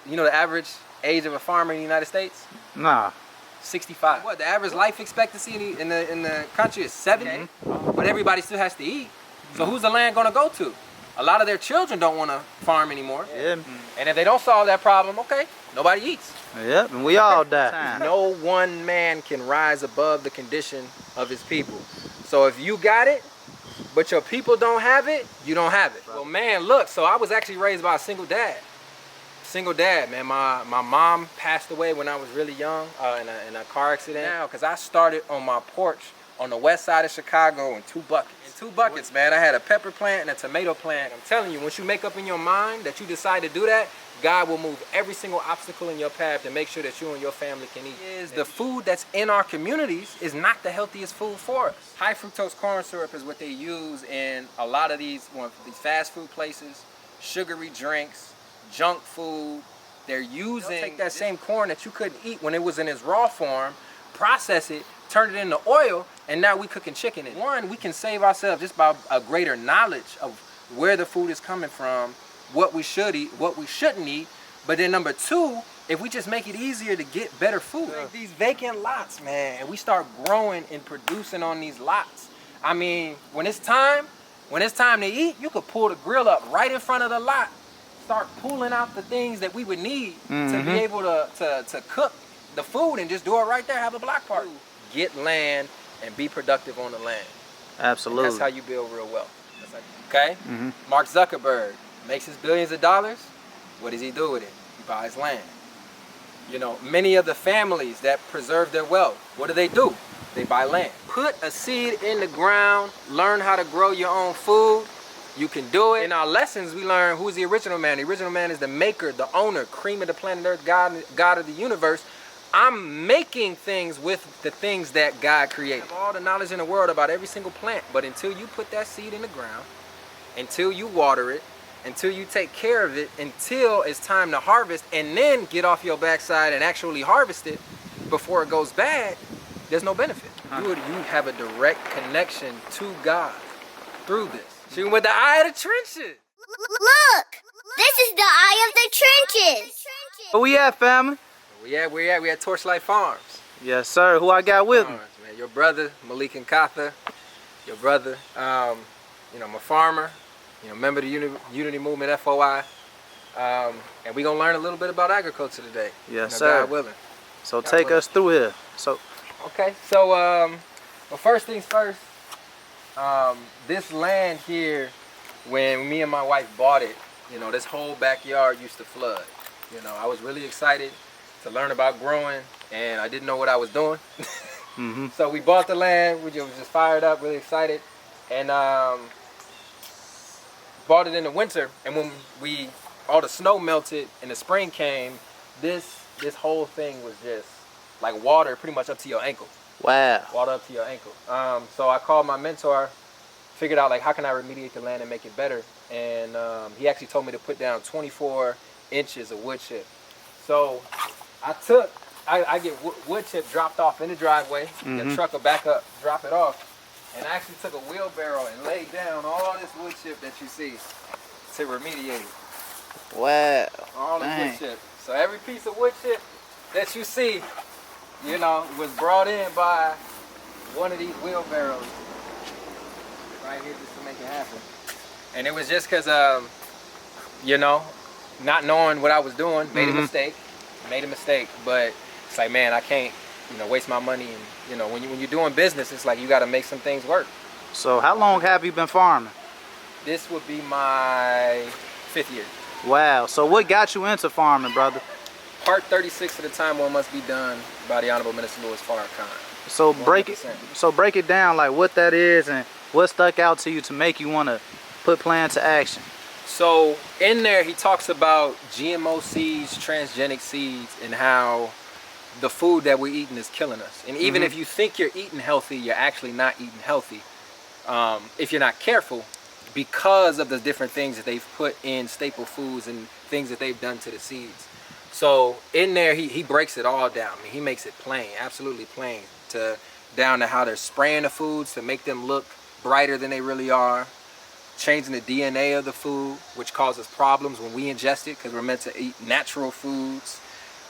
You know the average age of a farmer in the United States? Nah. 65. What, the average life expectancy in the country is 70? But everybody still has to eat. So who's the land gonna go to? A lot of their children don't want to farm anymore. Yeah. And if they don't solve that problem, okay, nobody eats. Yep, and we all die. No one man can rise above the condition of his people. So if you got it, but your people don't have it, you don't have it. Well, man, look, so I was actually raised by a single dad. Single dad, man. My mom passed away when I was really young in a car accident. Now, because I started on my porch on the west side of Chicago in 2 buckets. In 2 buckets, man. I had a pepper plant and a tomato plant. I'm telling you, once you make up in your mind that you decide to do that, God will move every single obstacle in your path to make sure that you and your family can eat. The food that's in our communities is not the healthiest food for us. High fructose corn syrup is what they use in a lot of these fast food places, sugary drinks, junk food. They'll take that same corn that you couldn't eat when it was in its raw form, process it, turn it into oil, and now we cooking chicken in it. One, we can save ourselves just by a greater knowledge of where the food is coming from, what we should eat, what we shouldn't eat. But then number 2, if we just make it easier to get better food. Like these vacant lots, man, and we start growing and producing on these lots. I mean, when it's time to eat, you could pull the grill up right in front of the lot, start pulling out the things that we would need to be able to cook the food and just do it right there, have a block party. Get land and be productive on the land. Absolutely. And that's how you build real wealth. Okay? Mark Zuckerberg makes his billions of dollars. What does he do with it? He buys land. You know, many of the families that preserve their wealth, what do? They buy land. Put a seed in the ground, learn how to grow your own food. You can do it. In our lessons, we learn who's the original man. The original man is the maker, the owner, cream of the planet Earth, God of the universe. I'm making things with the things that God created. I have all the knowledge in the world about every single plant, but until you put that seed in the ground, until you water it, until you take care of it, until it's time to harvest, and then get off your backside and actually harvest it before it goes bad, there's no benefit. You have a direct connection to God through this. Shooting with the eye of the trenches. Look! This is the eye of the trenches! Where we at, family? We at Torchlight Farms. Yes, sir. Who I got with me? Man, your brother, Malik and Katha. Your brother, you know, I'm a farmer. You know, member of the Unity Movement, FOI. And we're going to learn a little bit about agriculture today. Yes, sir. God willing. So take us through here. Okay, so, well, first things first. This land here, when me and my wife bought it, you know, this whole backyard used to flood. You know, I was really excited to learn about growing, and I didn't know what I was doing. So we bought the land, we was just fired up, really excited, and bought it in the winter. And when all the snow melted and the spring came, this whole thing was just like water pretty much up to your ankle. Wow. Water up to your ankle. So I called my mentor, figured out like how can I remediate the land and make it better, and he actually told me to put down 24 inches of wood chip. So I get wood chip dropped off in the driveway. The truck will back up, drop it off. And I actually took a wheelbarrow and laid down all this wood chip that you see to remediate it. Wow. All the wood chip. So every piece of wood chip that you see, you know, was brought in by one of these wheelbarrows right here just to make it happen. And it was just because, you know, not knowing what I was doing, made a mistake. But it's like, man, I can't, you know, waste my money. And, you know, when you're doing business, it's like you got to make some things work. So how long have you been farming? This would be my 5th year. Wow. So what got you into farming, brother? Part 36 of the time one must be done by the Honorable Minister Louis Farrakhan. So break it down, like what that is and what stuck out to you to make you want to put plan to action. So in there he talks about GMO seeds, transgenic seeds, and how the food that we're eating is killing us. And even if you think you're eating healthy, you're actually not eating healthy if you're not careful, because of the different things that they've put in staple foods and things that they've done to the seeds. So in there he breaks it all down. I mean, he makes it plain, absolutely plain, down to how they're spraying the foods to make them look brighter than they really are, changing the DNA of the food, which causes problems when we ingest it because we're meant to eat natural foods.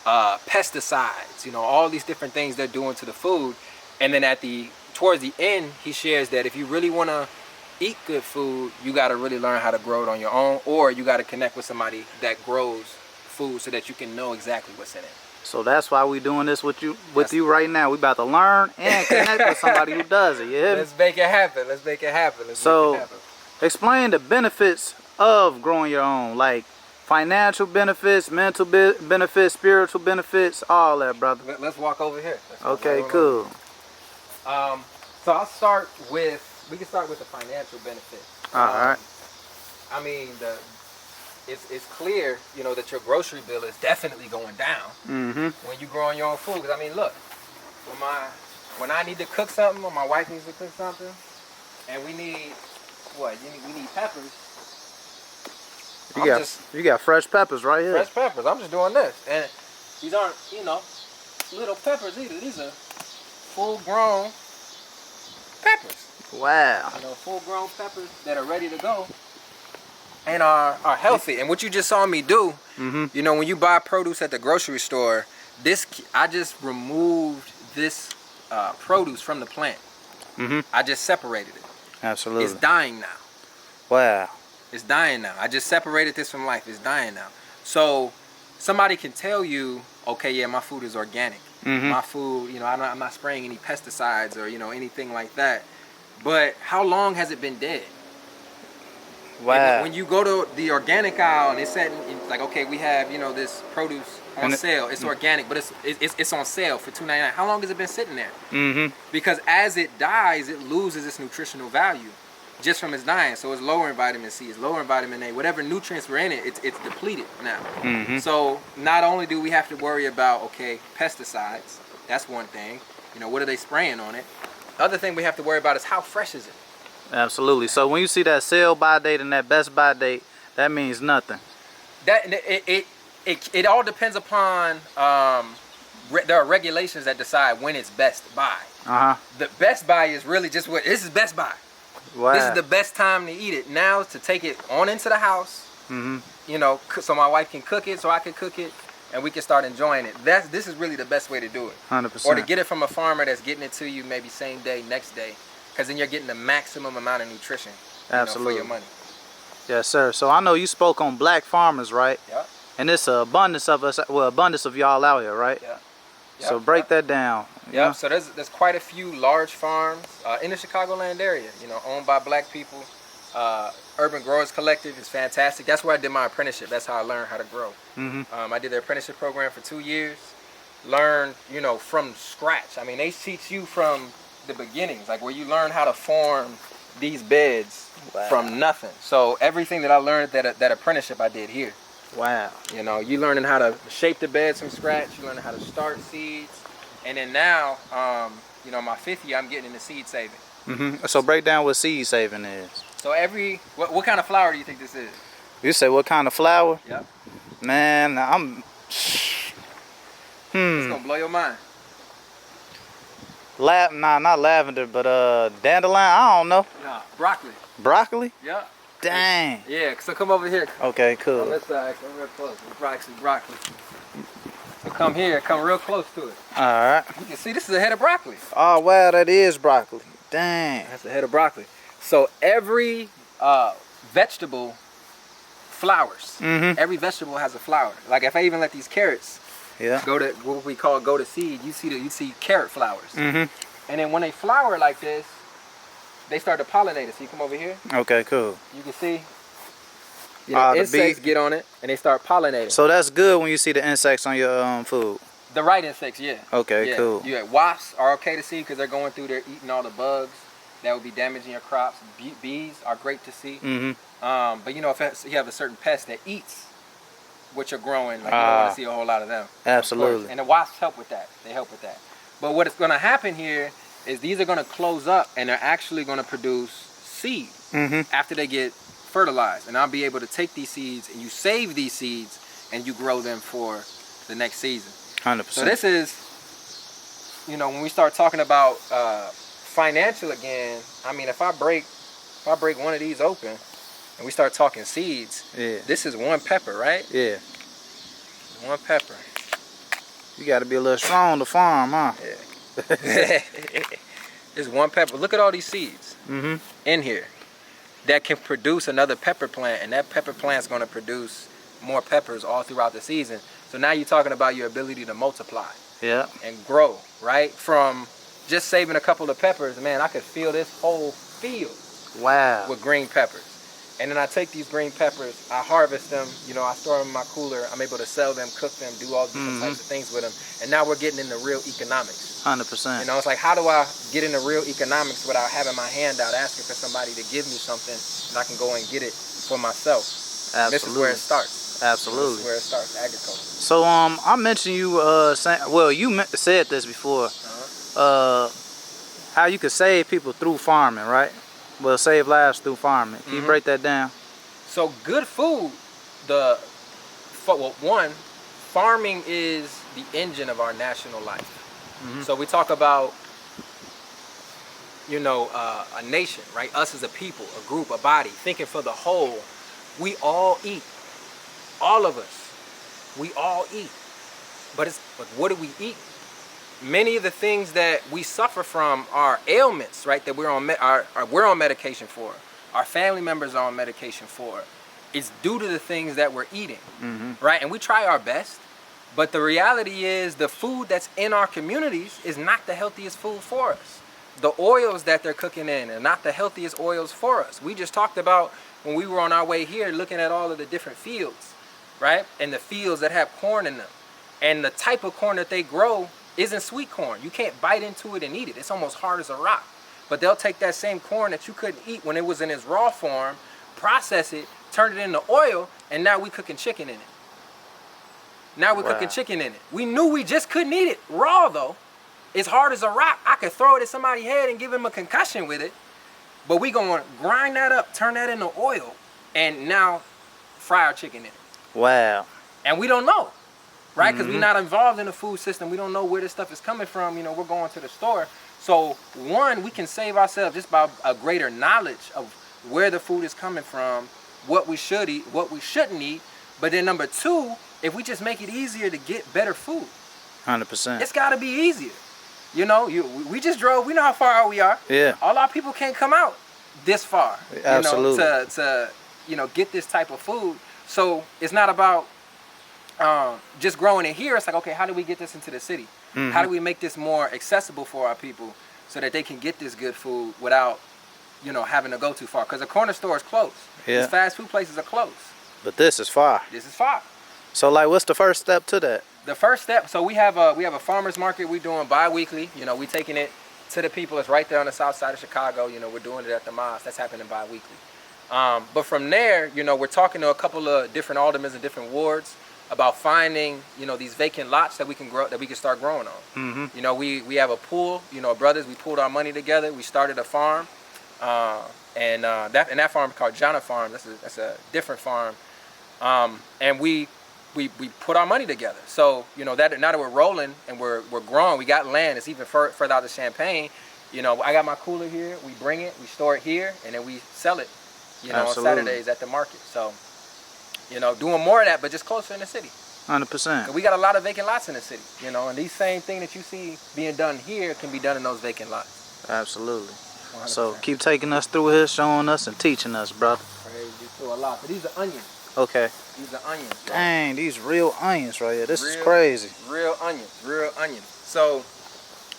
Pesticides, you know, all these different things they're doing to the food. And then towards the end, he shares that if you really want to eat good food, you got to really learn how to grow it on your own, or you got to connect with somebody that grows food so that you can know exactly what's in it. So that's why we doing this with you right now. We about to learn and connect with somebody who does it. Yeah. Let's make it happen. Let's make it happen. Explain the benefits of growing your own, like financial benefits, mental benefits, spiritual benefits, all that, brother. Let's walk over here. Okay, cool. So I'll start with. We can start with the financial benefits. All right. I mean, it's clear, you know, that your grocery bill is definitely going down when you growing your own food. Because I mean, look, when I need to cook something, or my wife needs to cook something, and we need what? We need peppers. You got fresh peppers right here. Fresh peppers. I'm just doing this, and these aren't, you know, little peppers either. These are full-grown peppers. Wow. You know, full-grown peppers that are ready to go and are healthy. And what you just saw me do, you know, when you buy produce at the grocery store, I just removed this produce from the plant. I just separated it. Absolutely. It's dying now. Wow. It's dying now. I just separated this from life. It's dying now. So somebody can tell you, okay, yeah, my food is organic. My food, you know, I'm not spraying any pesticides or, you know, anything like that. But how long has it been dead? Wow. When you go to the organic aisle and it's like, okay, we have, you know, this produce on sale. It's organic, but it's on sale for $2.99. How long has it been sitting there? Because as it dies, it loses its nutritional value just from its dying. So it's lowering vitamin C, it's lowering vitamin A, whatever nutrients were in it, it's depleted now. So not only do we have to worry about, okay, pesticides, that's one thing. You know, what are they spraying on it? The other thing we have to worry about is how fresh is it? Absolutely. So when you see that sell by date and that best by date, that means nothing. It all depends upon there are regulations that decide when it's best buy. The best buy is really just this is best buy. Wow. This is the best time to eat it. Now to take it on into the house, you know, so my wife can cook it, so I can cook it, and we can start enjoying it. This is really the best way to do it. 100%. Or to get it from a farmer that's getting it to you maybe same day, next day, because then you're getting the maximum amount of nutrition. Absolutely. For your money. Yes, sir. So I know you spoke on black farmers, right? Yeah. And it's an abundance of us, abundance of y'all out here, right? Yeah. So break that down. Yeah. So there's quite a few large farms in the Chicagoland area, you know, owned by black people. Urban Growers Collective is fantastic. That's where I did my apprenticeship. That's how I learned how to grow. I did the apprenticeship program for 2 years. Learned, you know, from scratch. I mean, they teach you from the beginnings, like where you learn how to form these beds from nothing. So everything that I learned that apprenticeship I did here. Wow. You know, you learning how to shape the beds from scratch. You learning how to start seeds, and then now, you know, my 5th year, I'm getting into seed saving. So break down what seed saving is. So what kind of flower do you think this is? You say what kind of flower? Yep. Man, It's gonna blow your mind. Not lavender, but dandelion. I don't know. Nah, broccoli. Broccoli? Yeah. Dang. Yeah. So come over here. Okay, cool. On this side, come real close. It's actually broccoli. So come here, come real close to it. All right. You can see this is a head of broccoli. Oh wow, that is broccoli. Dang. That's a head of broccoli. So every vegetable flowers. Every vegetable has a flower. Like if I even let these carrots go to what we call go to seed, you see carrot flowers. And then when they flower like this, they start to pollinate it. So you come over here. Okay, cool. You can see, you know, insects get on it and they start pollinating. So that's good when you see the insects on your food. The right insects, yeah. Okay, cool. Yeah, wasps are okay to see because they're going through there eating all the bugs that would be damaging your crops. Bees are great to see. But you know, if you have a certain pest that eats what you're growing, like you don't want to see a whole lot of them. Absolutely. And the wasps help with that. They help with that. But what is going to happen here is these are going to close up and they're actually going to produce seed after they get fertilized. And I'll be able to take these seeds and you save these seeds and you grow them for the next season. 100%. So this is, you know, when we start talking about financial again, I mean, if I break one of these open, and we start talking seeds, this is one pepper, right? Yeah. One pepper. You got to be a little strong to farm, huh? Yeah. It's one pepper. Look at all these seeds in here that can produce another pepper plant, and that pepper plant's going to produce more peppers all throughout the season. So now you're talking about your ability to multiply and grow, right? From just saving a couple of peppers, man, I could fill this whole field with green peppers. And then I take these green peppers, I harvest them, you know, I store them in my cooler, I'm able to sell them, cook them, do all different types of things with them. And now we're getting into real economics. 100%. You know, it's like, how do I get into real economics without having my hand out, asking for somebody to give me something, and I can go and get it for myself? Absolutely. This is where it starts. Absolutely. This is where it starts, agriculture. So, I mentioned you, well, you said this before, how you could save people through farming, right? Well, save lives through farming. Can you break that down? So good food, one, farming is the engine of our national life. So we talk about, you know, a nation, right? Us as a people, a group, a body, thinking for the whole. We all eat. All of us. We all eat. But what do we eat? Many of the things that we suffer from are ailments, right? That we're on medication for. Our family members are on medication for. It's due to the things that we're eating, right? And we try our best, but the reality is the food that's in our communities is not the healthiest food for us. The oils that they're cooking in are not the healthiest oils for us. We just talked about when we were on our way here looking at all of the different fields, right? And the fields that have corn in them. And the type of corn that they grow isn't sweet corn. You can't bite into it and eat it. It's almost hard as a rock. But they'll take that same corn that you couldn't eat when it was in its raw form, process it, turn it into oil, and now we cooking chicken in it. Now we're cooking chicken in it. We knew we just couldn't eat it raw though. It's hard as a rock. I could throw it at somebody's head and give him a concussion with it. But we gonna grind that up, turn that into oil, and now fry our chicken in it. Wow. And we don't know. Right? Because we're not involved in the food system. We don't know where this stuff is coming from. You know, we're going to the store. So, one, we can save ourselves just by a greater knowledge of where the food is coming from, what we should eat, what we shouldn't eat. But then number two, if we just make it easier to get better food. 100%. It's got to be easier. You know, we just drove. We know how far out we are. Yeah. All our people can't come out this far. Absolutely. You know, to you know, get this type of food. So, it's not about just growing it here. It's like, okay, how do we get this into the city? How do we make this more accessible for our people so that they can get this good food without, you know, having to go too far? Because the corner store is closed. Yeah. These fast food places are closed. But this is far. This is far. So, like, what's the first step to that? The first step, so we have a farmer's market we're doing bi-weekly. You know, we're taking it to the people. It's right there on the south side of Chicago. You know, we're doing it at the mosque. That's happening bi-weekly. But from there, you know, we're talking to a couple of different aldermen in different wards about finding, you know, these vacant lots that we can grow, that we can start growing on. You know, we have a pool, you know, brothers, we pulled our money together, we started a farm, and that farm is called Jana Farm. That's a different farm, and we put our money together. So, you know, that now that we're rolling and we're growing, we got land. It's even further out of Champaign. You know, I got my cooler here. We bring it, we store it here, and then we sell it, you know, on Saturdays at the market. So, you know, doing more of that, but just closer in the city. 100%. We got a lot of vacant lots in the city, you know, and these same thing that you see being done here can be done in those vacant lots. Absolutely. 100%. So keep taking us through here, showing us and teaching us, brother. Praise you through a lot. But these are onions. Okay. These are onions. Bro. Dang, these real onions right here. This is crazy. Real onions. Real onions. So,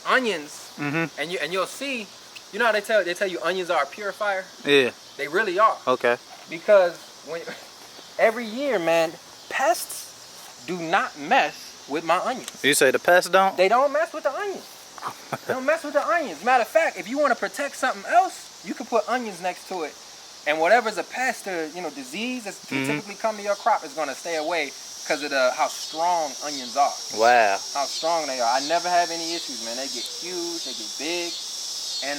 onions, and you'll see, you know how they tell you onions are a purifier? Yeah. They really are. Okay. Because every year, man, pests do not mess with my onions. You say the pests don't? They don't mess with the onions. They don't mess with the onions. Matter of fact, if you want to protect something else, you can put onions next to it. And whatever's a pest or, you know, disease that's typically come to your crop is going to stay away because of how strong onions are. Wow. How strong they are. I never have any issues, man. They get huge, they get big. And,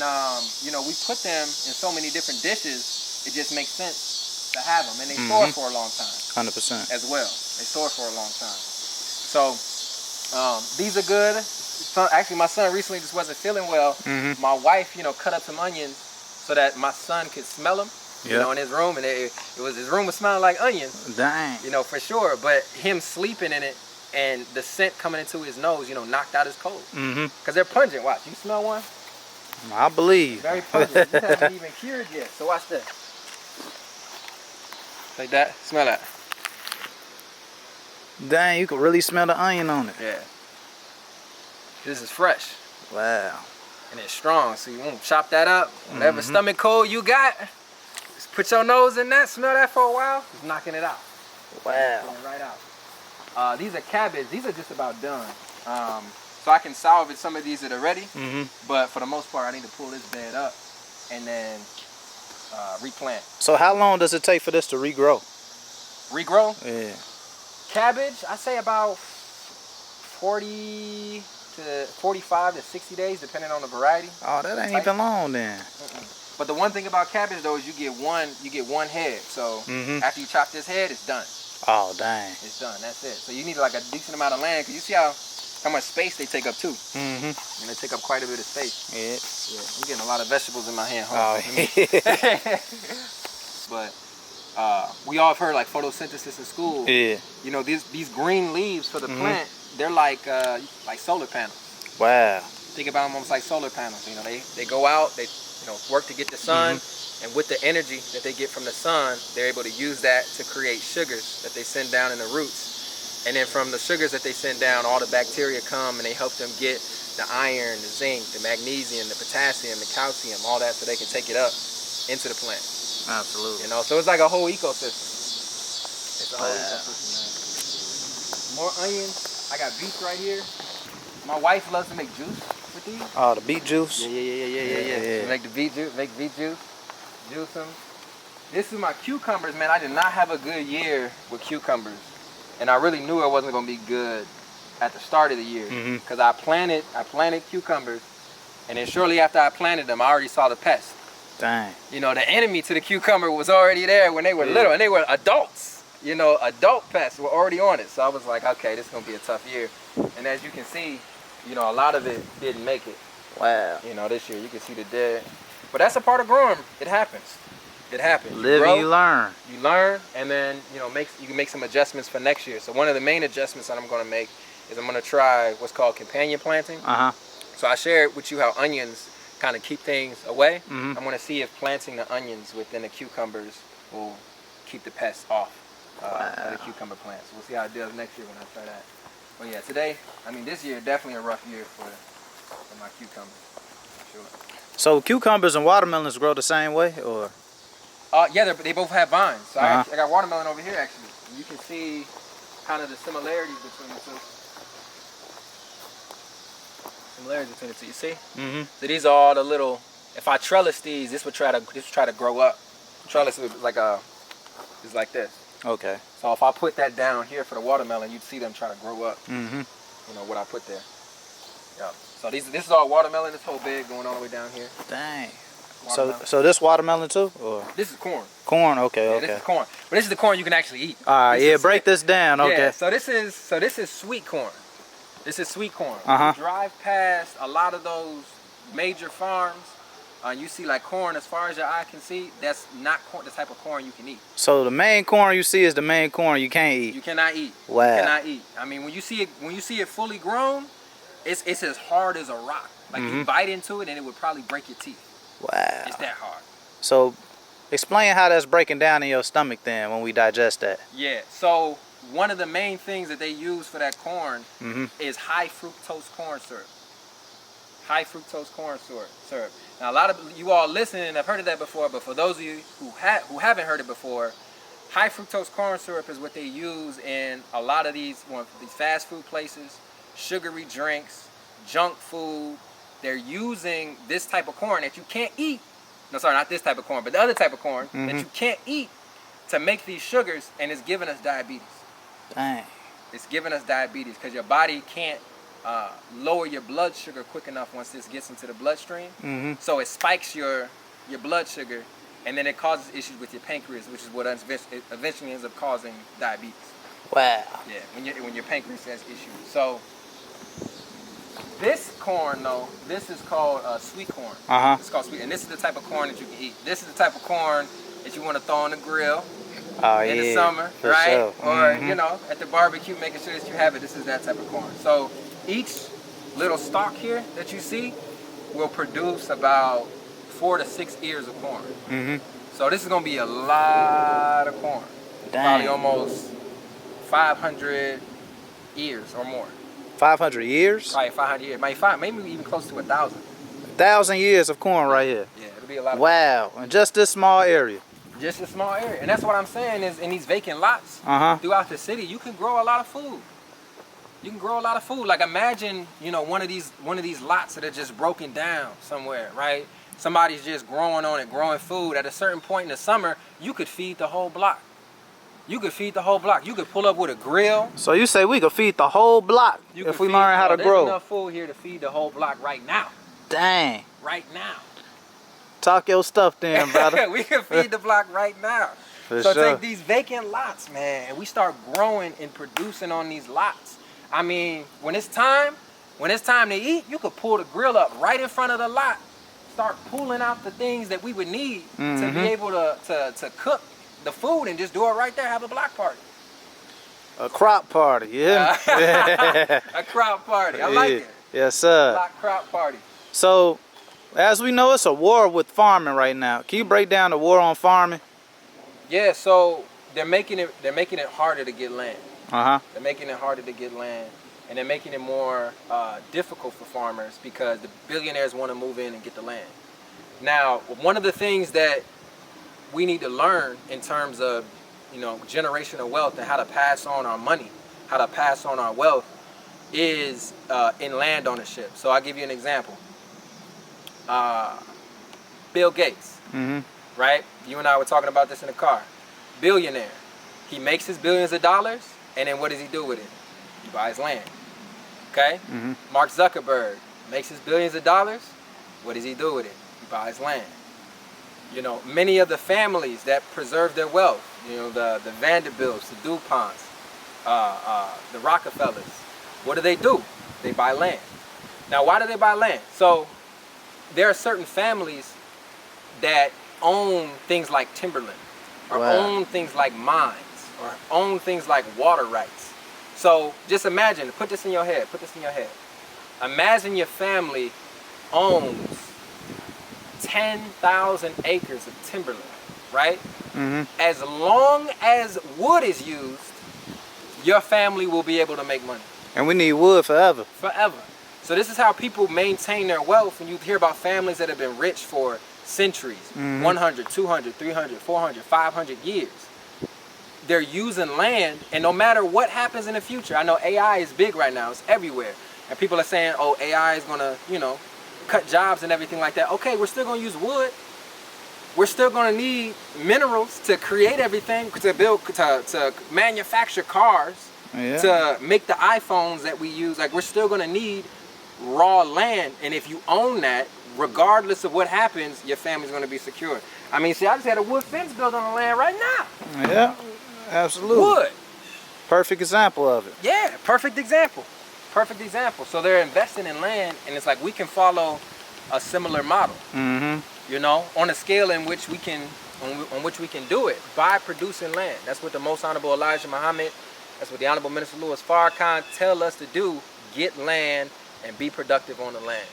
you know, we put them in so many different dishes, it just makes sense to have them. And they store for a long time. 100%. As well. They store for a long time. So, these are good. So, actually, my son recently just wasn't feeling well. My wife, you know, cut up some onions so that my son could smell them. you know, in his room, and his room was smelling like onions. Dang. You know, for sure. But him sleeping in it and the scent coming into his nose, you know, knocked out his cold. Because they're pungent. Watch, you smell one? I believe. Very pungent. This hasn't even cured yet. So watch this. Like that. Smell that. Dang, you can really smell the onion on it. Yeah. This is fresh. Wow. And it's strong. So you want to chop that up. Whatever stomach cold you got, just put your nose in that, smell that for a while, just knocking it out. Wow. Pulling it right out. These are cabbage. These are just about done. So I can salvage some of these that are ready. But for the most part, I need to pull this bed up and then replant. So how long does it take for this to regrow? Regrow? Yeah. Cabbage, I say about 40 to 45 to 60 days, depending on the variety. Oh, that ain't even long then. But the one thing about cabbage though is you get one head. So after you chop this head, it's done. Oh, dang. It's done. That's it. So you need like a decent amount of land, because you see how much space they take up too. And they take up quite a bit of space. Yeah. Yeah. I'm getting a lot of vegetables in my hand. Oh, But we all have heard like photosynthesis in school. yeah. You know, these green leaves for the plant, they're like solar panels. Wow. Think about them almost like solar panels. You know, they go out, they work to get the sun, and with the energy that they get from the sun, they're able to use that to create sugars that they send down in the roots. And then from the sugars that they send down, all the bacteria come and they help them get the iron, the zinc, the magnesium, the potassium, the calcium, all that, so they can take it up into the plant. Absolutely. You know, so it's like a whole ecosystem. It's a whole ecosystem, man. More onions. I got beets right here. My wife loves to make juice with these. Oh, the beet juice? Yeah. Make the beet juice, juice them. This is my cucumbers, man. I did not have a good year with cucumbers. And I really knew it wasn't gonna be good at the start of the year. Because I planted cucumbers, and then shortly after I planted them, I already saw the pest. Dang. You know, the enemy to the cucumber was already there when they were little, and they were adults. You know, adult pests were already on it. So I was like, okay, this is gonna be a tough year. And as you can see, you know, a lot of it didn't make it. Wow. You know, this year you can see the dead. But that's a part of growing. It happens. It happens. Live and you learn. You learn, and then you know, you can make some adjustments for next year. So one of the main adjustments that I'm gonna make is I'm gonna try what's called companion planting. So I shared with you how onions kind of keep things away. I'm gonna see if planting the onions within the cucumbers will keep the pests off of the cucumber plants. We'll see how it does next year when I try that. But yeah, this year definitely a rough year for my cucumbers, for sure. So cucumbers and watermelons grow the same way, or? Yeah, they both have vines. So I got watermelon over here actually. And you can see kind of the similarities between the two. You see? So these are all the little. If I trellis these, this would try to grow up. Trellis is like this. Okay. So if I put that down here for the watermelon, you'd see them try to grow up. You know what I put there. Yeah. So this is all watermelon. This whole bed going all the way down here. Dang. So this watermelon too, or? This is corn. Corn. Okay. Yeah, okay. This is corn. But this is the corn you can actually eat. All right. Yeah. Break this down. Okay. Yeah, so this is sweet corn. This is sweet corn. You drive past a lot of those major farms, you see like corn as far as your eye can see. That's not the type of corn you can eat. So the main corn you see is the main corn you can't eat. You cannot eat. Wow. You cannot eat. I mean, when you see it fully grown, it's as hard as a rock. Like you bite into it and it would probably break your teeth. Wow. It's that hard. So explain how that's breaking down in your stomach then when we digest that. Yeah. So one of the main things that they use for that corn is high fructose corn syrup. High fructose corn syrup. Now a lot of you all listening have heard of that before, but for those of you who haven't heard it before, high fructose corn syrup is what they use in a lot of these fast food places, sugary drinks, junk food. They're using this type of corn that you can't eat. No, sorry, not this type of corn, but the other type of corn that you can't eat to make these sugars, and it's giving us diabetes. Dang. It's giving us diabetes because your body can't lower your blood sugar quick enough once this gets into the bloodstream. So it spikes your blood sugar, and then it causes issues with your pancreas, which is what eventually ends up causing diabetes. Wow. Yeah, when your pancreas has issues. So this corn, though, this is called sweet corn. It's called sweet, and this is the type of corn that you can eat. This is the type of corn that you want to throw on the grill Oh, in the yeah, summer, for right? sure. Or, Mhm. you know, at the barbecue, making sure that you have it. This is that type of corn. So each little stalk here that you see will produce about 4 to 6 ears of corn. Mhm. So this is going to be a lot of corn. Probably Dang. almost 500 ears or more. 500 years? Probably 500 years. Maybe even close to 1,000. 1,000 years of corn right here. Yeah, it'll be a lot of Wow. And just this small area. just a small area. And that's what I'm saying is in these vacant lots Uh-huh. throughout the city, you can grow a lot of food. You can grow a lot of food. Like imagine, you know, one of these lots that are just broken down somewhere, right? Somebody's just growing on it, growing food. At a certain point in the summer, you could feed the whole block. You could feed the whole block. You could pull up with a grill. So you say we could feed the whole block You if could we learn how to there's grow. enough food here to feed the whole block right now. Dang. Right now. Talk your stuff then, brother. We can feed the block right now. For So sure. take these vacant lots, man, and we start growing and producing on these lots. I mean, when it's time to eat, you could pull the grill up right in front of the lot, start pulling out the things that we would need to be able to cook the food and just do it right there, have a block party. A crop party, yeah. A crop party. I like it. Yes, sir. Block crop party. So, as we know, it's a war with farming right now. Can you break down the war on farming? Yeah, so they're making it harder to get land. Uh-huh. They're making it harder to get land, and they're making it more difficult for farmers because the billionaires want to move in and get the land. Now, one of the things that we need to learn in terms of, you know, generational wealth and how to pass on our money, how to pass on our wealth, is in land ownership. So I'll give you an example. Bill Gates, right? You and I were talking about this in the car. Billionaire. He makes his billions of dollars, and then what does he do with it? He buys land. Okay? Mark Zuckerberg makes his billions of dollars. What does he do with it? He buys land. You know, many of the families that preserve their wealth, you know, the Vanderbilts, the DuPonts, the Rockefellers, what do? They buy land. Now, why do they buy land? So, there are certain families that own things like timberland, or own things like mines, or own things like water rights. So, just imagine, put this in your head, Imagine your family owns 10,000 acres of timberland, right? As long as wood is used, your family will be able to make money. And we need wood forever. Forever. So this is how people maintain their wealth. And you hear about families that have been rich for centuries, 100, 200, 300, 400, 500 years. They're using land, and no matter what happens in the future, I know AI is big right now, it's everywhere. And people are saying, oh, AI is gonna, you know, cut jobs and everything like that. Okay, we're still gonna use wood. We're still gonna need minerals to create everything, to build, to manufacture cars, to make the iPhones that we use. Like, we're still gonna need raw land, and if you own that, regardless of what happens, your family's gonna be secure. I mean, see, I just had a wood fence built on the land right now. Yeah, absolutely. Wood. Perfect example of it. Yeah, perfect example. Perfect example. So they're investing in land, and it's like we can follow a similar model. You know, on a scale in which we can, on which we can do it by producing land. That's what the Most Honorable Elijah Muhammad, that's what the Honorable Minister Louis Farrakhan tell us to do: get land and be productive on the land.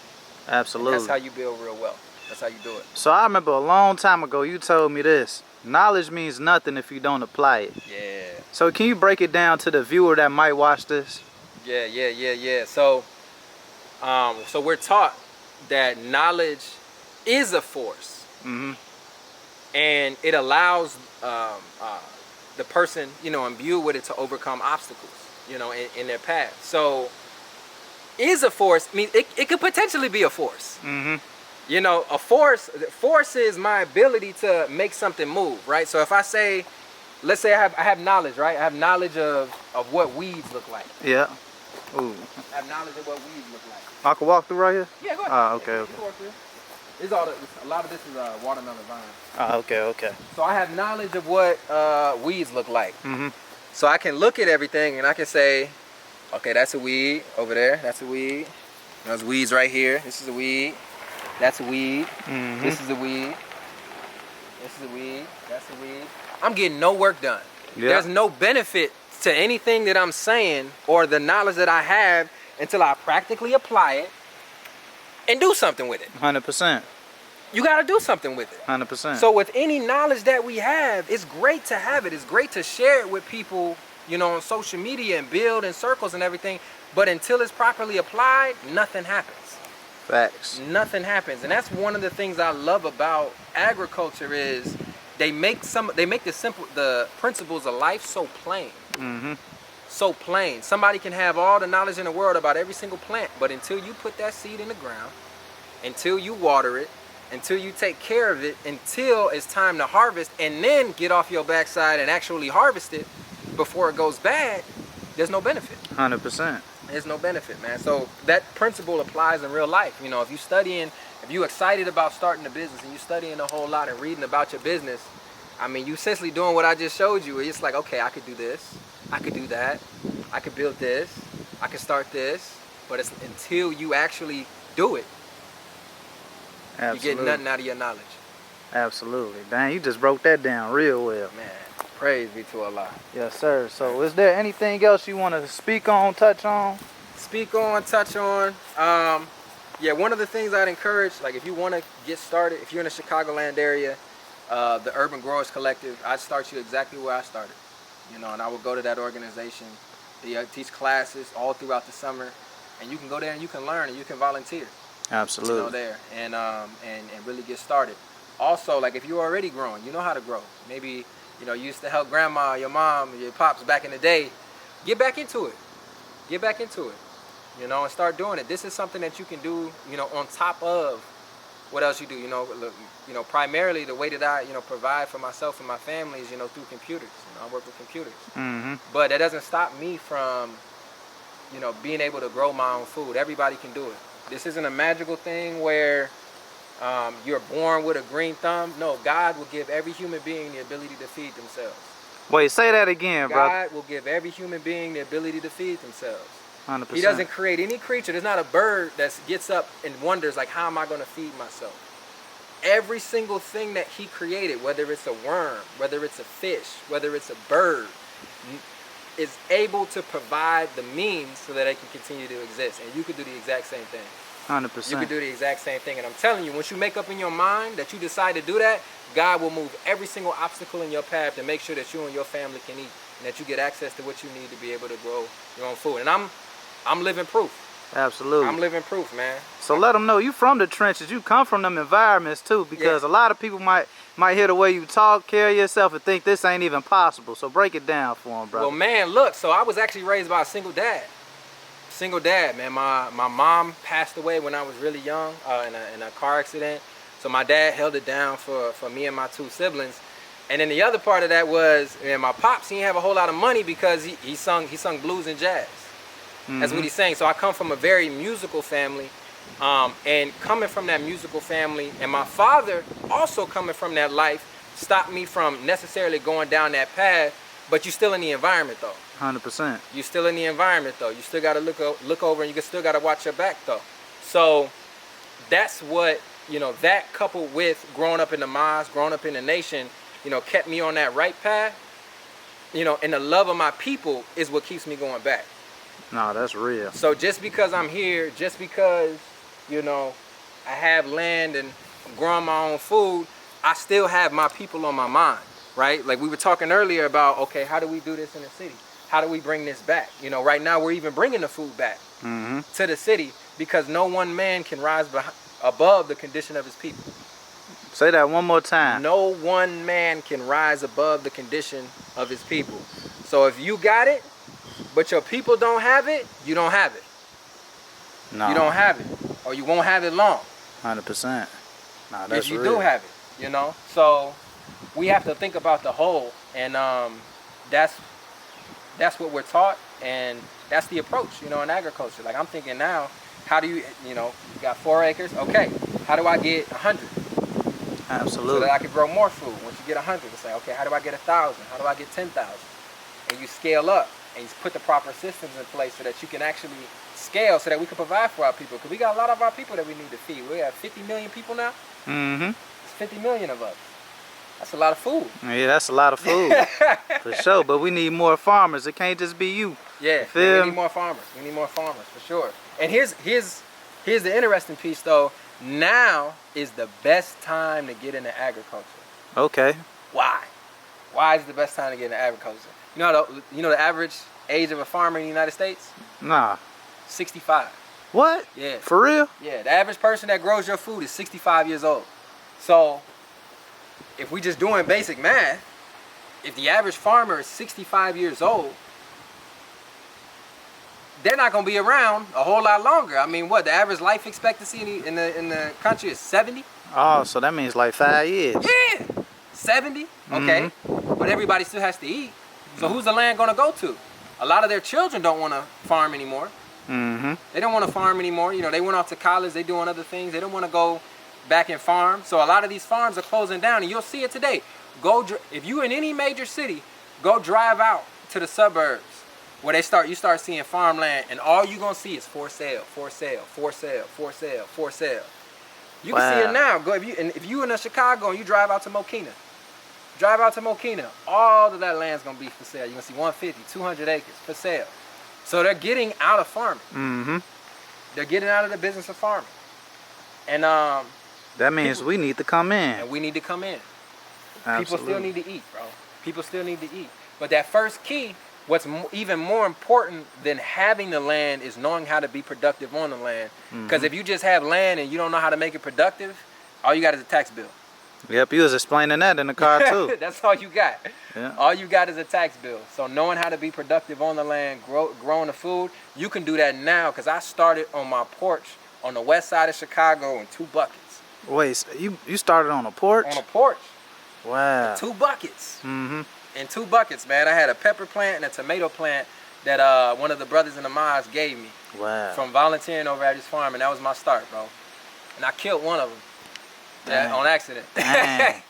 Absolutely. And that's how you build real wealth. That's how you do it. So I remember a long time ago you told me this: knowledge means nothing if you don't apply it. Yeah. So can you break it down to the viewer that might watch this? Yeah. So, so we're taught that knowledge is a force, and it allows the person, you know, imbued with it to overcome obstacles, you know, in their path. So, is a force. I mean, it could potentially be a force. You know, a force is my ability to make something move, right? So if I say, let's say I have knowledge, right? I have knowledge of what weeds look like. Yeah. Ooh. I have knowledge of what weeds look like. I can walk through right here? Yeah, go ahead. Ah, okay, Yeah, okay. you can walk through. A lot of this is watermelon vine. Ah, okay. So I have knowledge of what weeds look like. So I can look at everything and I can say, okay, that's a weed over there. That's a weed. There's weeds right here. This is a weed. That's a weed. This is a weed. This is a weed. That's a weed. I'm getting no work done. Yeah. There's no benefit to anything that I'm saying or the knowledge that I have until I practically apply it and do something with it. 100%. You got to do something with it. 100%. So with any knowledge that we have, it's great to have it. It's great to share it with people, you know, on social media and build in circles and everything. But until it's properly applied, nothing happens. Facts. Nothing happens. And that's one of the things I love about agriculture is they make the principles of life so plain. Mm-hmm. So plain. Somebody can have all the knowledge in the world about every single plant, but until you put that seed in the ground, until you water it, until you take care of it, until it's time to harvest, and then get off your backside and actually harvest it before it goes bad, there's no benefit. 100%. There's no benefit, man. So that principle applies in real life. You know, if you're excited about starting a business and you're studying a whole lot and reading about your business, I mean, you essentially doing what I just showed you. It's like, okay, I could do this, I could do that, I could build this, I could start this, but it's until you actually do it, Absolutely. you get nothing out of your knowledge. Absolutely. Dang, you just broke that down real well. Man, praise be to Allah. Yes, sir. So is there anything else you want to speak on, touch on? Speak on, touch on. Yeah, one of the things I'd encourage, like if you want to get started, if you're in the Chicagoland area, the Urban Growers Collective, I'd start you exactly where I started. You know, and I would go to that organization. They teach classes all throughout the summer, and you can go there and you can learn and you can volunteer. Absolutely. You know, there and really get started. Also, like if you're already growing, you know how to grow. Maybe, you know, you used to help grandma, your mom, your pops back in the day. Get back into it. Get back into it. You know, and start doing it. This is something that you can do, you know, on top of what else you do. You know, primarily the way that I, you know, provide for myself and my family is, you know, through computers. You know, I work with computers. Mm-hmm. But that doesn't stop me from, you know, being able to grow my own food. Everybody can do it. This isn't a magical thing where you're born with a green thumb. No, God will give every human being the ability to feed themselves. Wait, say that again, brother. God will give every human being the ability to feed themselves. 100%. He doesn't create any creature. There's not a bird that gets up and wonders, like, how am I going to feed myself? Every single thing that he created, whether it's a worm, whether it's a fish, whether it's a bird, is able to provide the means so that it can continue to exist. And you could do the exact same thing. 100%. You can do the exact same thing. And I'm telling you, once you make up in your mind that you decide to do that, God will move every single obstacle in your path to make sure that you and your family can eat and that you get access to what you need to be able to grow your own food. And I'm living proof. Absolutely. I'm living proof, man. So let them know you from the trenches. You come from them environments too, because a lot of people might hear the way you talk, carry yourself, and think this ain't even possible. So break it down for them, brother. Well, man, look. So I was actually raised by a single dad. Single dad, man. My mom passed away when I was really young in a car accident. So my dad held it down for me and my two siblings. And then the other part of that was, man, my pops, he didn't have a whole lot of money because he sung blues and jazz. Mm-hmm. That's what he sang. So I come from a very musical family. And coming from that musical family, and my father also coming from that life, stopped me from necessarily going down that path. But you're still in the environment, though. 100%. You're still in the environment, though. You still got to look over, and you still got to watch your back, though. So that's what, you know, that coupled with growing up in the mosque, growing up in the nation, you know, kept me on that right path. You know, and the love of my people is what keeps me going back. No, that's real. So just because I'm here, just because, you know, I have land and I'm growing my own food, I still have my people on my mind, right? Like we were talking earlier about, okay, how do we do this in the city? How do we bring this back? You know, right now we're even bringing the food back to the city because no one man can rise above the condition of his people. Say that one more time. No one man can rise above the condition of his people. So if you got it, but your people don't have it, you don't have it. No. You don't have it. Or you won't have it long. 100%. No, that's if you real. do have it, you know? So we have to think about the whole. And that's what we're taught. And that's the approach, you know, in agriculture. Like I'm thinking now, how do you know, you got 4 acres. Okay, how do I get 100? Absolutely. So that I can grow more food. Once you get 100, it's like, okay, how do I get 1,000? How do I get 10,000? And you scale up and you put the proper systems in place so that you can actually scale so that we can provide for our people. Because we got a lot of our people that we need to feed. We have 50 million people now. Mm-hmm. It's 50 million of us. That's a lot of food. Yeah, that's a lot of food. For sure, but we need more farmers. It can't just be you. Yeah, feel we need more farmers. We need more farmers for sure. And here's the interesting piece though. Now is the best time to get into agriculture. Okay. Why? Why is the best time to get into agriculture? You know the average age of a farmer in the United States? Nah. 65. What? Yeah. For real? Yeah, the average person that grows your food is 65 years old. So if we just doing basic math, if the average farmer is 65 years old, they're not going to be around a whole lot longer. I mean, what, the average life expectancy in the country is 70? Oh, so that means like 5 years. Yeah, 70. Okay, but everybody still has to eat. So who's the land going to go to? A lot of their children don't want to farm anymore. They don't want to farm anymore. You know, they went off to college. They doing other things. They don't want to go back and farm. So a lot of these farms are closing down, and you'll see it today. If you in any major city, go drive out to the suburbs where you start seeing farmland, and all you're gonna see is for sale, for sale, for sale, for sale, for sale. You can see it now. If you in Chicago and you drive out to Mokina, all of that land's gonna be for sale. You're gonna see 150, 200 acres for sale. So they're getting out of farming. They're getting out of the business of farming, and that means we need to come in. And we need to come in. Absolutely. People still need to eat, bro. People still need to eat. But that first key, what's even more important than having the land is knowing how to be productive on the land. Because if you just have land and you don't know how to make it productive, all you got is a tax bill. Yep, you was explaining that in the car too. That's all you got. Yeah. All you got is a tax bill. So knowing how to be productive on the land, growing the food, you can do that now. Because I started on my porch on the west side of Chicago in 2 buckets. Wait, so you started on a porch? On a porch. Wow. 2 buckets. In 2 buckets, man. I had a pepper plant and a tomato plant that one of the brothers in the mosque gave me. Wow. From volunteering over at his farm, and that was my start, bro. And I killed one of them. Yeah, on accident. Dang.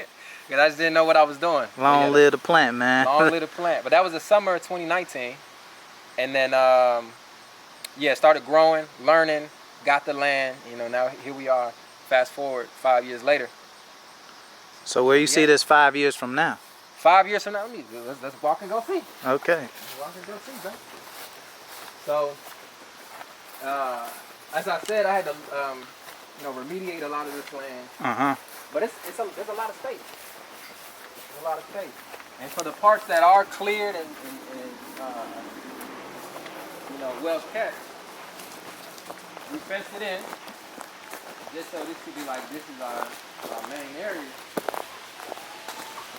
Because I just didn't know what I was doing. Long live the plant, man. Long live the plant. But that was the summer of 2019. And then, started growing, learning, got the land. You know, now here we are. Fast forward 5 years later. So where you see this 5 years from now? 5 years from now, let's walk and go see. Okay. Let's walk and go see, bro. So, as I said, I had to, remediate a lot of this land. But there's a lot of space. There's a lot of space. And for the parts that are cleared and well kept, we fenced it in. Just so this could be like, this is our main area.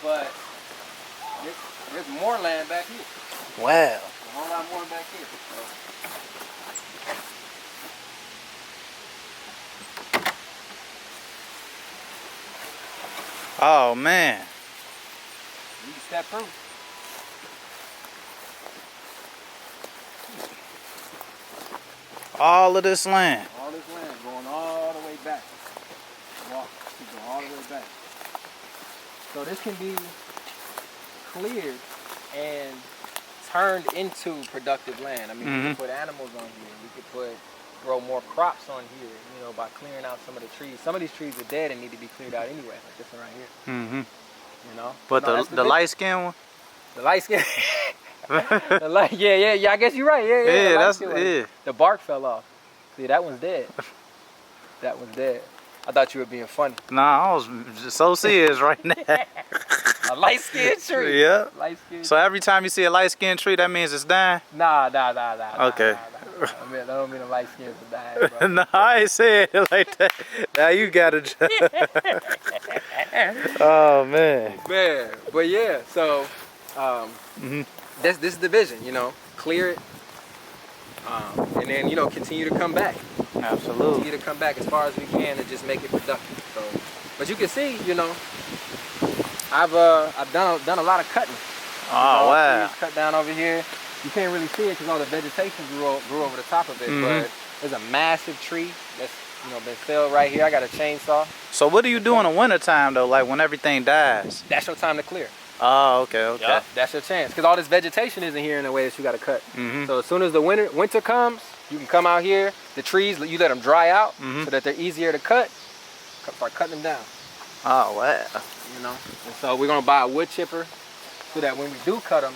But there's more land back here. Wow. A whole lot more back here. Oh man. You can step through. All of this land. All this land going all the way back. Walk, keep going all the way back. So this can be cleared and turned into productive land. I mean, we can put animals on here. We could grow more crops on here, by clearing out some of the trees. Some of these trees are dead and need to be cleared out anyway, like this one right here. But the light skin one? The light skin. Yeah, I guess you're right. Yeah. The bark fell off. See, that one's dead. That one's dead. I thought you were being funny. Nah, I was just so serious right now. A light-skinned tree. Yeah. Light-skinned so every time you see a light-skinned tree, that means it's dying? Nah. Okay. I don't mean a light-skinned to die, bro. No, I ain't saying it like that. Now you got to Oh, man. Man, but yeah, so this is the vision, clear it, and then, continue to come back. Absolutely. Continue to come back as far as we can and just make it productive. So, but you can see, I've done a lot of cutting. Oh, wow. Cut down over here. You can't really see it because all the vegetation grew over the top of it, but there's a massive tree that's been felled right here. I got a chainsaw. So what do you do in the wintertime though, like when everything dies? That's your time to clear. Oh, okay. Yep, that's your chance because all this vegetation isn't here in the way that you got to cut. So as soon as the winter comes, you can come out here. The trees, you let them dry out so that they're easier to cut. Start cutting them down. Oh, wow. You know, and so we're gonna buy a wood chipper so that when we do cut them,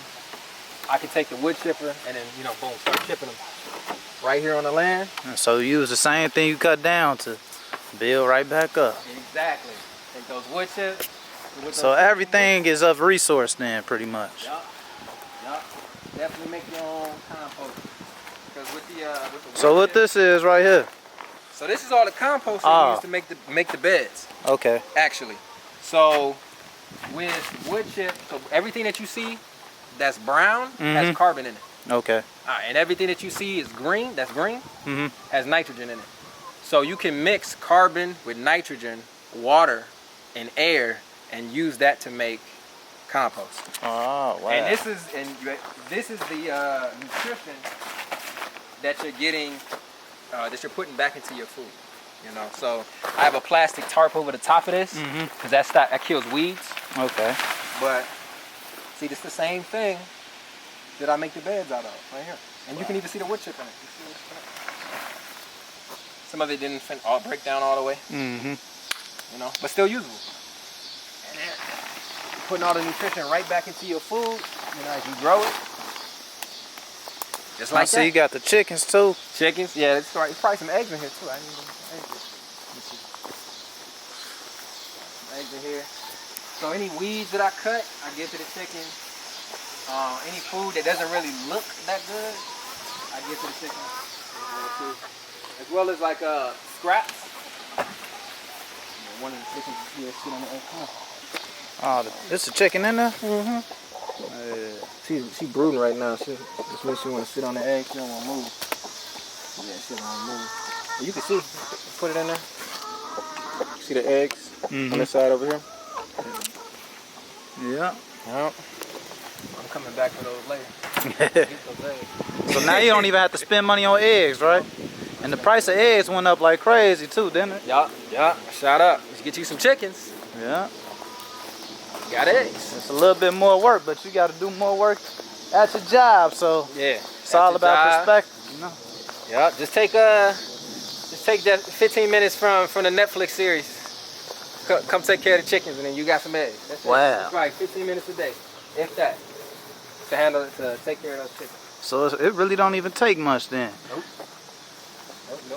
I can take the wood chipper and then, you know, boom, start chipping them right here on the land. And so you use the same thing you cut down to build right back up. Exactly. Take those wood chips. So everything is of resource then, pretty much. Yup. Yup. Definitely make your own compost. Because with the wood So what chip, this is right here? so this is all the compost that we use to make the beds. Okay. Actually. So with wood chip, so everything that you see that's brown has carbon in it. Okay. And everything that you see is green, that's green, Mm-hmm. has nitrogen in it. So you can mix carbon with nitrogen, water, and air, and use that to make compost. Oh, wow. And this is the nutrition that you're getting, that you're putting back into your food. You know, so I have a plastic tarp over the top of this because that kills weeds. Okay. But see, this is the same thing that I make the beds out of right here, and you can even see the wood chip in it. You see the wood chip in it? Some of it didn't all break down all the way. You know, but still usable. And then putting all the nutrition right back into your food. You know, as you grow it. Just like I see you got the chickens too. Chickens, yeah, it's probably some eggs in here too. I didn't even eggs. Let me see. Some eggs in here. So any weeds that I cut, I give to the chickens. Any food that doesn't really look that good, I give to the chickens. As well as like scraps. One of the chickens here sit on the egg. Come on. Oh, this a chicken in there? She brooding right now. She just makes she want to sit on the egg. She don't want to move. Yeah, she don't want to move. You can see. Put it in there. See the eggs on this side over here? Yeah. Yep. I'm coming back for those later. Get those eggs. So now you don't even have to spend money on eggs, right? And the price of eggs went up like crazy too, didn't it? Yeah. Shout out. Let's get you some chickens. Yeah. Got eggs. It's a little bit more work, but you got to do more work at your job. So yeah, it's all about perspective, you know. Yeah. Just take that 15 minutes from the Netflix series. Come take care of the chickens, and then you got some eggs. That's it. Wow. That's right. 15 minutes a day, if that, to take care of those chickens. So it really don't even take much then. Nope.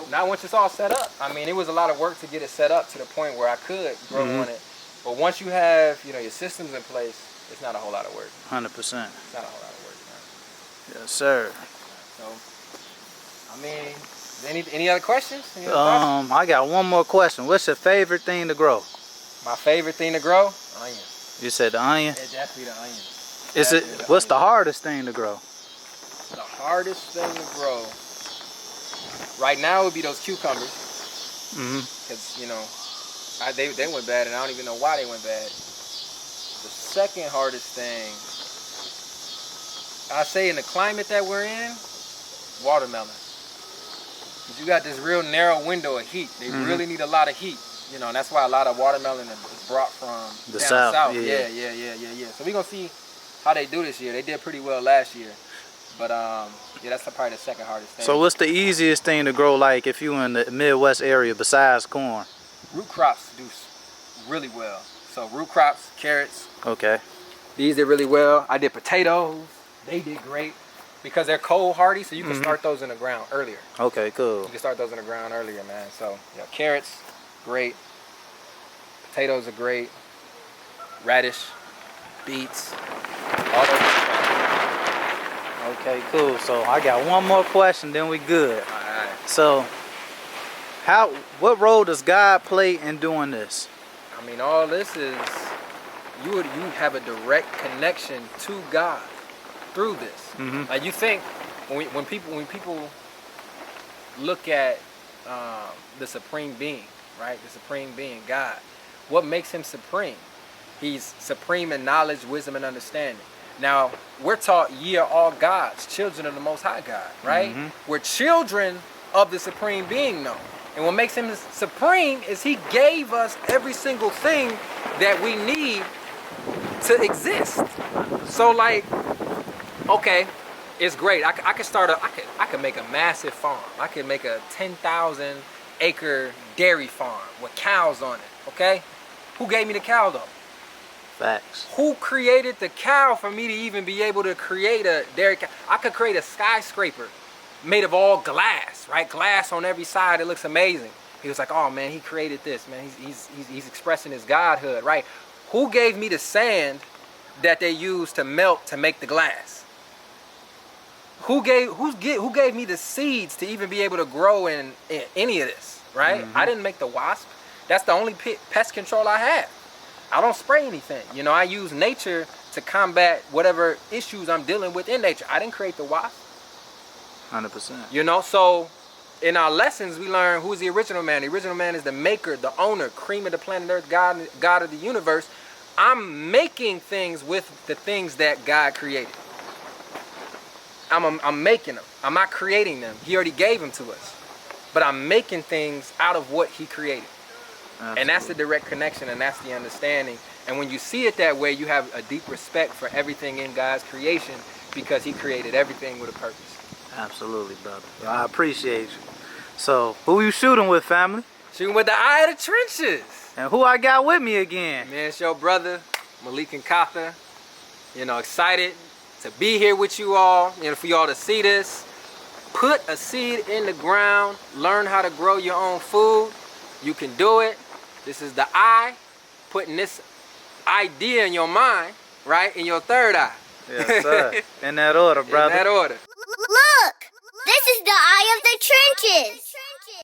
Not once it's all set up. I mean, it was a lot of work to get it set up to the point where I could grow on it. But once you have, you know, your systems in place, it's not a whole lot of work. 100%. It's not a whole lot of work, man. Yes, sir. So, I mean, any other questions? Any other thoughts? I got one more question. What's your favorite thing to grow? My favorite thing to grow? Onion. You said the onion? It's definitely the onion. Is it? What's the hardest thing to grow? The hardest thing to grow right now would be those cucumbers. Because, you know, they went bad, and I don't even know why they went bad. The second hardest thing, I say in the climate that we're in, watermelon. Because you got this real narrow window of heat. They really need a lot of heat. You know, and that's why a lot of watermelon is brought from the down south. Yeah. So we're going to see how they do this year. They did pretty well last year. But, yeah, that's probably the second hardest thing. So what's the easiest thing to grow, like, if you in the Midwest area besides corn? Root crops do really well. So root crops, carrots. Okay. These did really well. I did potatoes. They did great because they're cold hardy, so you can start those in the ground earlier. Okay, cool. You can start those in the ground earlier, man. So, yeah, carrots, great. Potatoes are great. Radish, beets, all those. Okay, cool. So I got one more question, then we good. All right. So, what role does God play in doing this? I mean, all this is you have a direct connection to God through this. Like you think when people look at the supreme being, right? The supreme being, God. What makes him supreme? He's supreme in knowledge, wisdom, and understanding. Now, we're taught ye are all gods, children of the Most High God, right? We're children of the supreme being, though. And what makes him supreme is he gave us every single thing that we need to exist. So, like, okay, it's great. I could make a massive farm. I could make a 10,000 acre dairy farm with cows on it, okay? Who gave me the cow though? Facts. Who created the cow for me to even be able to create a dairy cow? I could create a skyscraper made of all glass, right? Glass on every side. It looks amazing. He was like, oh man, he created this, man. He's expressing his godhood, right? Who gave me the sand that they used to melt to make the glass? Who gave me the seeds to even be able to grow in any of this, right? I didn't make the wasp. That's the only pest control I have. I don't spray anything. You know, I use nature to combat whatever issues I'm dealing with in nature. I didn't create the wasp. 100%. You know, so in our lessons, we learn who's the original man. The original man is the maker, the owner, cream of the planet Earth, God of the universe. I'm making things with the things that God created. I'm making them. I'm not creating them. He already gave them to us. But I'm making things out of what he created. Absolutely. And that's the direct connection, and that's the understanding. And when you see it that way, you have a deep respect for everything in God's creation because he created everything with a purpose. Absolutely, brother. I appreciate you. So, who you shooting with, family? Shooting with the eye of the trenches. And who I got with me again? Man, it's your brother, Malik and Katha. You know, excited to be here with you all, you know, for y'all to see this. Put a seed in the ground. Learn how to grow your own food. You can do it. This is the eye, putting this idea in your mind, right? In your third eye. Yes, sir. In that order, brother. In that order. Look, this is the eye of the trenches.